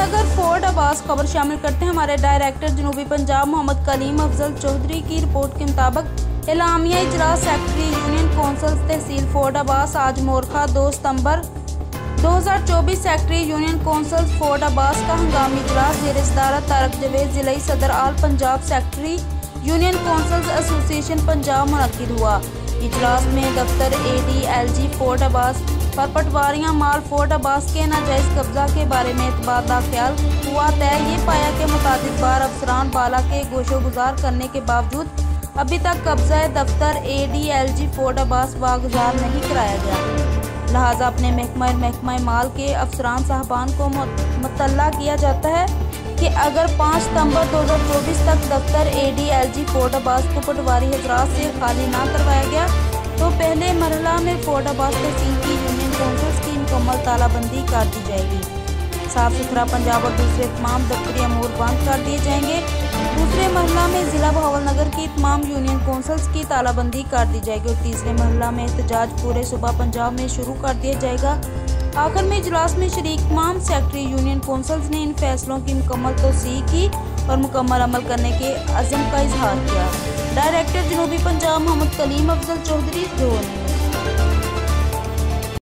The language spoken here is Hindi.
श्रीनगर फोर्ट अब्बास खबर शामिल करते हैं। हमारे डायरेक्टर जनूबी पंजाब मोहम्मद कलीम अफजल चौधरी की रिपोर्ट के मुताबिक एलामिया इजलास सेक्रेटरी यूनियन कौंसिल तहसील फोर्ट अब्बास आज मोरखा 2 सितंबर 2024 secretary union council Fort Abbas का हंगामी इजलास ज़ेर सदारत तारक जावेद ज़िलाई सदर all Punjab secretary union council association Punjab मुनक्किद हुआ। इजलास में दफ्तर ADLG फोर्ट अब्बास पर पटवारियां माल फोर्ट अब्बास के नाजायज़ कब्जा के बारे में तबादला ख्याल हुआ तय। ये पाया कि मुतादिद बार अफसरान बाला के गोशो गुजार करने के बावजूद अभी तक कब्जा दफ्तर ADLG फोर्ट अब्बास वागुजार नहीं कराया गया। लिहाजा अपने महकमा माल के अफसरान साहबान को मुतल्ला किया जाता है कि अगर 5 सितंबर 2024 तक दफ्तर ADLG फोर्ट अब्बास को पटवारी हजरात से खाली ना करवाया गया तो पहले मरहला में फोर्ट अब्बास तहसील की यूनियन कौंसिल्स की मुकम्मल तालाबंदी कर दी जाएगी। साफ सुथरा पंजाब और दूसरे तमाम दफ्तरी अमूर बंद कर दिए जाएंगे। दूसरे मरहला में ज़िला बहावलनगर की तमाम यूनियन कौंसिल्स की तालाबंदी कर दी जाएगी और तीसरे मरहला में एहतजाज पूरे सूबा पंजाब में शुरू कर दिया जाएगा। आखिर में इजलास में शरीक तमाम सेक्रेटरी यूनियन कौंसिल्स ने इन फैसलों की मुकम्मल तौसीक की और मुकम्मल अमल करने के अज़्म का इजहार किया। डायरेक्टर जनूबी पंजाब मोहम्मद कलीम अफजल चौधरी जोन।